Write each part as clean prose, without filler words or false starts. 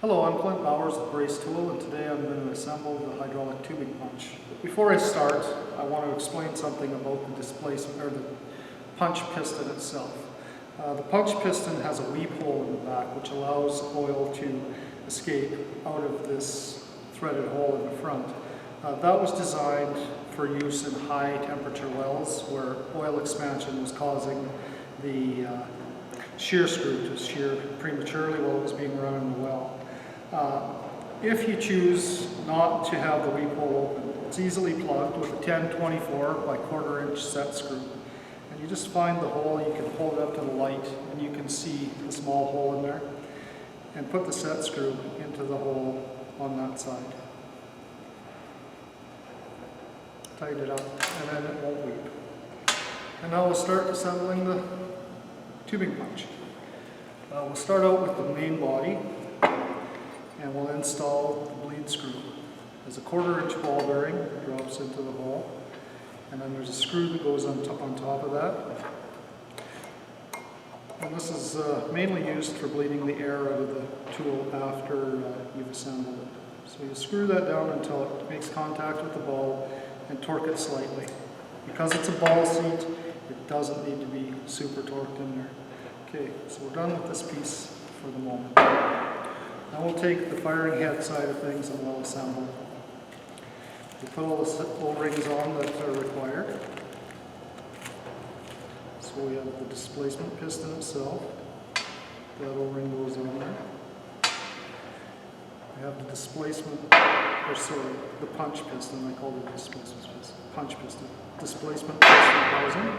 Hello, I'm Clint Bowers with Brace Tool, and today I'm going to assemble the hydraulic tubing punch. Before I start, I want to explain something about the displacement or the punch piston itself. The punch piston has a weep hole in the back which allows oil to escape out of this threaded hole in the front. That was designed for use in high temperature wells where oil expansion was causing the shear screw to shear prematurely while it was being run in the well. If you choose not to have the weep hole open, it's easily plugged with a 1024 by 1/4 inch set screw. And you just find the hole, you can hold it up to the light and you can see the small hole in there, and put the set screw into the hole on that side. Tighten it up and then it won't weep. And now we'll start assembling the tubing punch. We'll start out with the main body, and we'll install the bleed screw. There's a 1/4 inch ball bearing that drops into the hole, and then there's a screw that goes on top of that. And this is mainly used for bleeding the air out of the tool after you've assembled it. So you screw that down until it makes contact with the ball and torque it slightly. Because it's a ball seat, it doesn't need to be super torqued in there. Okay, so we're done with this piece for the moment. Now we'll take the firing head side of things and we'll assemble. We'll put all the O-rings on that are required. So we have the displacement piston itself. That O-ring goes on there. We have the the punch piston. I call it the displacement piston. Punch piston. Displacement piston housing.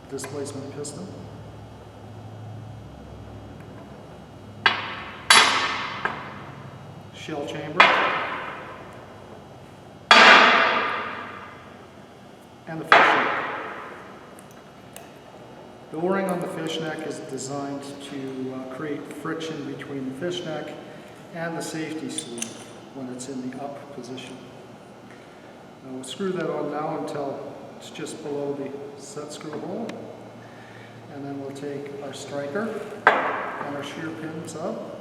Displacement piston. Shell chamber, and the fishneck. The O-ring on the fishneck is designed to create friction between the fishneck and the safety sleeve when it's in the up position. Now we'll screw that on now until it's just below the set screw hole, and then we'll take our striker and our shear pins up.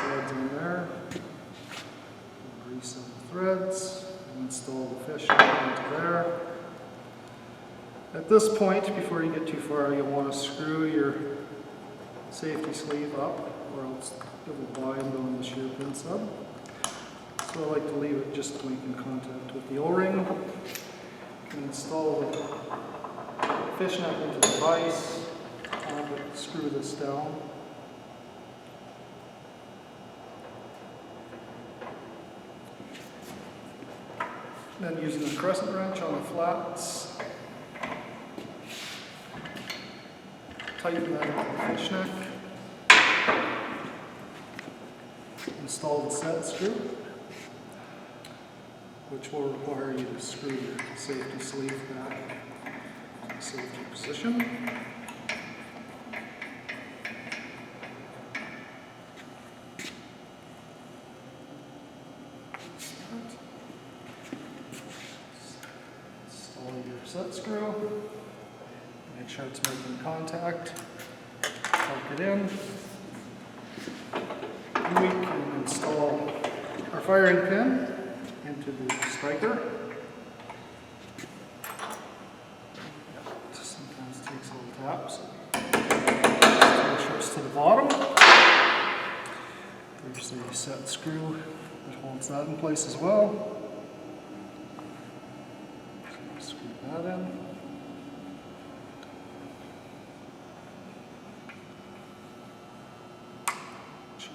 Threads in there, grease the threads, and install the fish into there. At this point, before you get too far, you'll want to screw your safety sleeve up, or else it will bind on the shear pin sub. So I like to leave it just making contact with the O-ring. You can install the fishnet into the vise, and screw this down. Then using a crescent wrench on the flats, tighten that into the fishneck, install the set screw, which will require you to screw your safety sleeve back to the safety position. Your set screw, make sure it's making contact, plug it in, and we can install our firing pin into the striker. It sometimes takes a little tap, so make sure it's to the bottom. There's the set screw that holds that in place as well. Screw that in.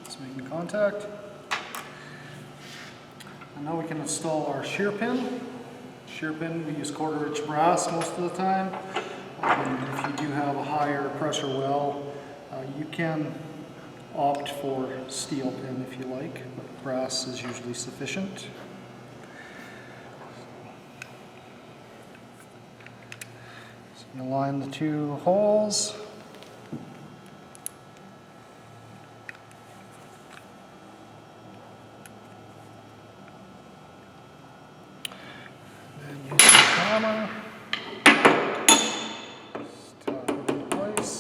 It's making contact. And now we can install our shear pin. Shear pin, we use 1/4 inch brass most of the time. If you do have a higher pressure well, you can opt for steel pin if you like, but brass is usually sufficient. Align the two holes. Then use the hammer. Just tap it into place.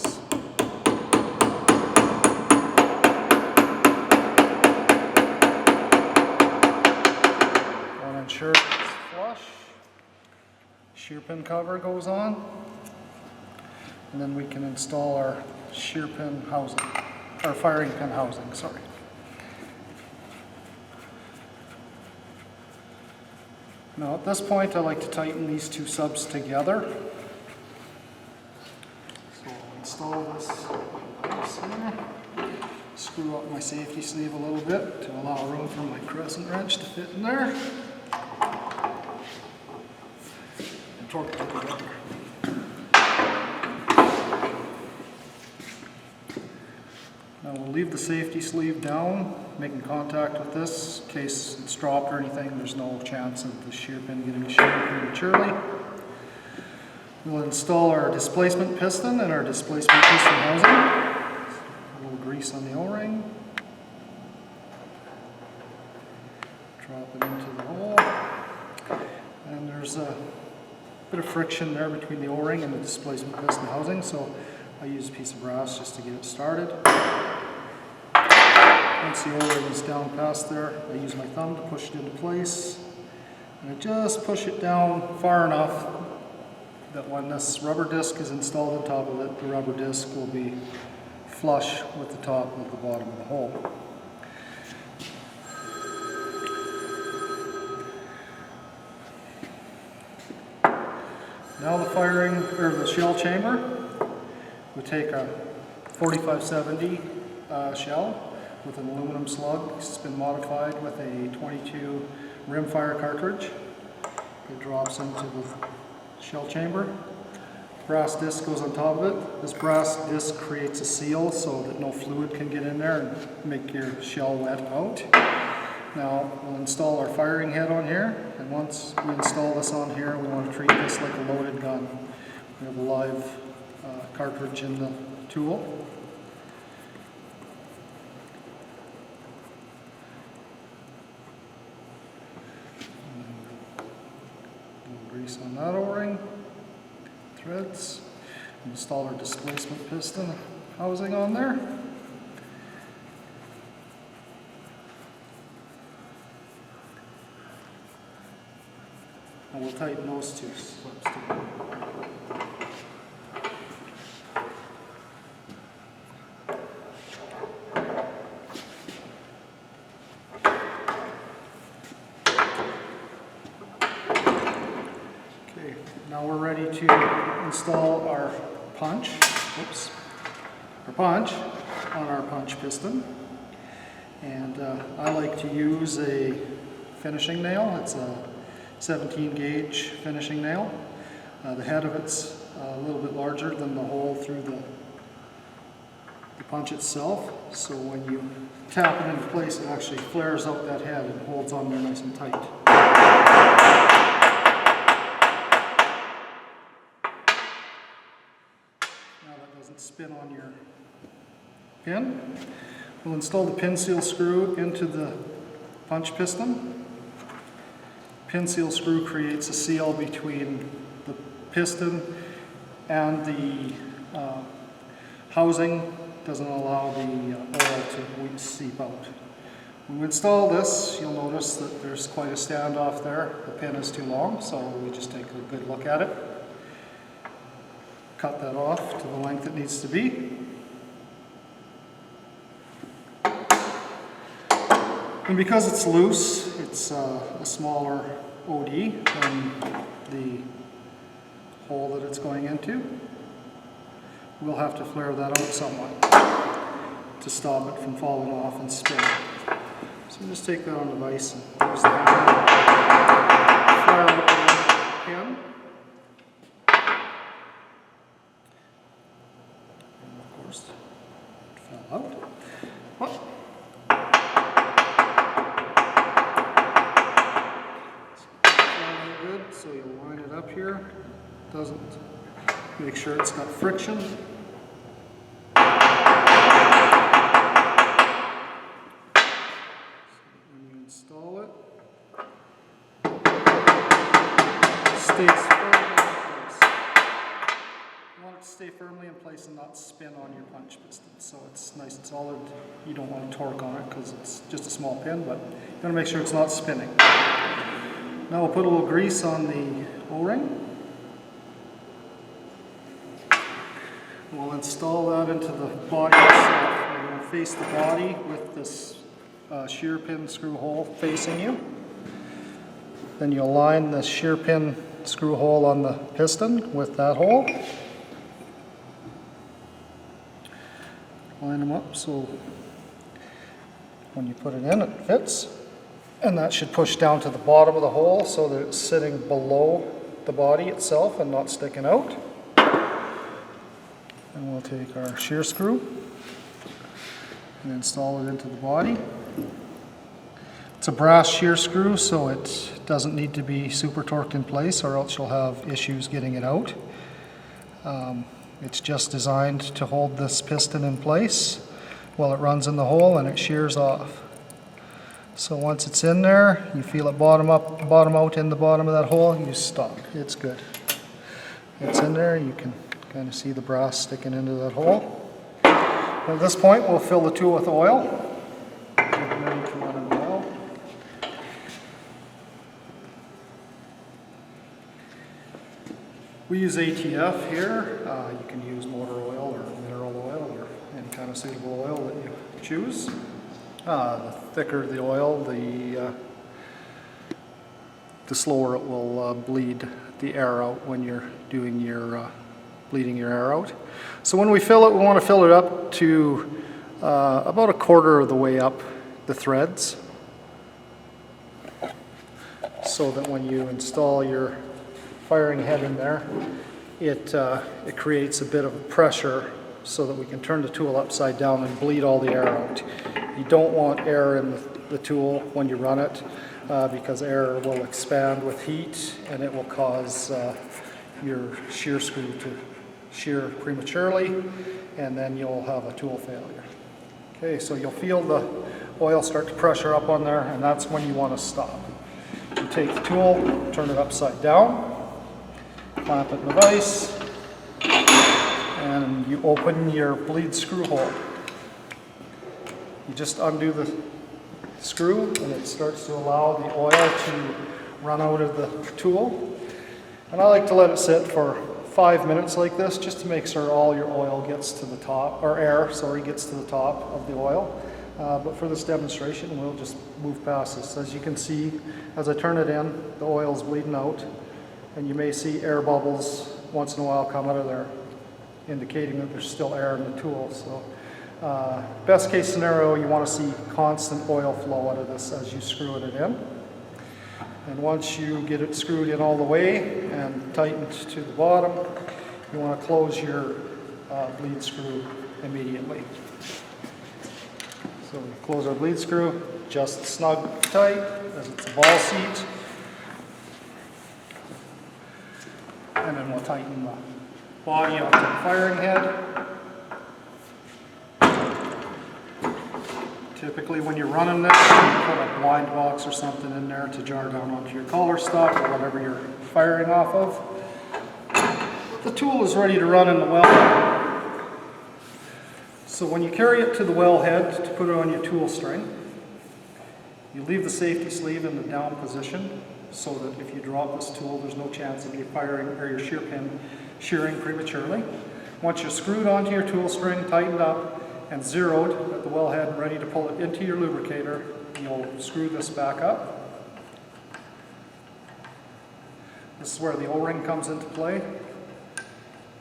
pin cover goes on, and then we can install our shear pin housing, or firing pin housing, sorry. Now at this point I like to tighten these two subs together. So I'll install this here. Screw up my safety sleeve a little bit to allow room for my crescent wrench to fit in there. And torque it together. Now we'll leave the safety sleeve down, making contact with this in case it's dropped or anything. There's no chance of the shear pin getting sheared prematurely. We'll install our displacement piston and our displacement piston housing. A little grease on the O-ring. Drop it into the hole. And there's a bit of friction there between the O-ring and the displacement piston housing, so I use a piece of brass just to get it started. Once the O-ring is down past there, I use my thumb to push it into place. And I just push it down far enough that when this rubber disc is installed on top of it, the rubber disc will be flush with the top of the bottom of the hole. Now the firing, or the shell chamber, we take a 4570 shell with an aluminum slug. It's been modified with a 22 rimfire cartridge. It drops into the shell chamber. Brass disc goes on top of it. This brass disc creates a seal so that no fluid can get in there and make your shell wet out. Now we'll install our firing head on here, and once we install this on here, we want to treat this like a loaded gun. We have a live cartridge in the tool. Grease on that O-ring, threads, install our displacement piston housing on there. And we'll tighten those two slips together. Now we're ready to install our punch, on our punch piston. And I like to use a finishing nail. It's a 17 gauge finishing nail. The head of it's a little bit larger than the hole through the punch itself. So when you tap it into place, it actually flares out that head and holds on there nice and tight. Spin on your pin. We'll install the pin seal screw into the punch piston. Pin seal screw creates a seal between the piston and the housing. Doesn't allow the oil to seep out. When we install this, you'll notice that there's quite a standoff there. The pin is too long, so we just take a good look at it. Cut that off to the length it needs to be. And because it's loose, it's a smaller OD than the hole that it's going into. We'll have to flare that out somewhat to stop it from falling off and spinning. So just take that on the vise and use the hammer. Flare out the pin. It fell out. What? Good, so you'll line it up here. Doesn't make sure it's got friction. So when you install it, it stays firmly in place. You want it to stay firmly in place and not spin on your punch piston. So it's nice and solid. You don't want to torque on it because it's just a small pin, but you want to make sure it's not spinning. Now we'll put a little grease on the O-ring. We'll install that into the body itself. We're going to face the body with this shear pin screw hole facing you. Then you align the shear pin screw hole on the piston with that hole. Line them up so when you put it in, it fits. And that should push down to the bottom of the hole so that it's sitting below the body itself and not sticking out. And we'll take our shear screw and install it into the body. It's a brass shear screw, so it doesn't need to be super torqued in place, or else you'll have issues getting it out. It's just designed to hold this piston in place while it runs in the hole and it shears off. So once it's in there, you feel it bottom out in the bottom of that hole, you stop. It's good. It's in there, you can kind of see the brass sticking into that hole. At this point, we'll fill the tool with oil. Ready to run in the oil. We use ATF here. You can use motor oil or mineral oil or any kind of suitable oil that you choose. The thicker the oil, the slower it will bleed the air out when you're doing your bleeding your air out. So when we fill it, we want to fill it up to about a quarter of the way up the threads, so that when you install your firing head in there, it creates a bit of pressure so that we can turn the tool upside down and bleed all the air out. You don't want air in the tool when you run it because air will expand with heat and it will cause your shear screw to shear prematurely, and then you'll have a tool failure. Okay, so you'll feel the oil start to pressure up on there, and that's when you want to stop. You take the tool, turn it upside down, clamp it in the vise, and you open your bleed screw hole. You just undo the screw and it starts to allow the oil to run out of the tool. And I like to let it sit for 5 minutes like this, just to make sure all your oil gets to the top, or air, sorry, gets to the top of the oil. But for this demonstration, we'll just move past this. As you can see, as I turn it in, the oil's bleeding out, and you may see air bubbles once in a while come out of there, indicating that there's still air in the tool. So, best case scenario, you want to see constant oil flow out of this as you screw it in. And once you get it screwed in all the way and tightened to the bottom, you want to close your bleed screw immediately. So we close our bleed screw, just snug tight as it's a ball seat. And then we'll tighten the body onto the firing head. Typically when you're running this, you put a blind box or something in there to jar down onto your collar stock or whatever you're firing off of. The tool is ready to run in the wellhead. So when you carry it to the wellhead to put it on your tool string, you leave the safety sleeve in the down position so that if you drop this tool, there's no chance of your firing or your shear pin shearing prematurely. Once you're screwed onto your tool string, tightened up, and zeroed at the wellhead and ready to pull it into your lubricator, you'll screw this back up. This is where the O-ring comes into play.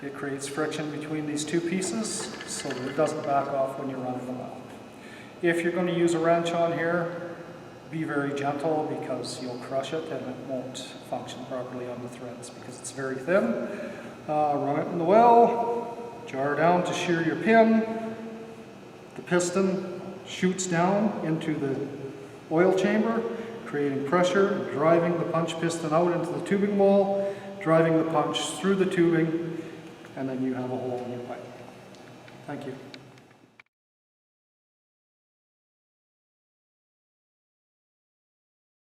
It creates friction between these two pieces so that it doesn't back off when you're running the well. If you're going to use a wrench on here, be very gentle because you'll crush it and it won't function properly on the threads because it's very thin. Run it in the well, jar down to shear your pin. The piston shoots down into the oil chamber, creating pressure, driving the punch piston out into the tubing bowl, driving the punch through the tubing, and then you have a hole in your pipe. Thank you.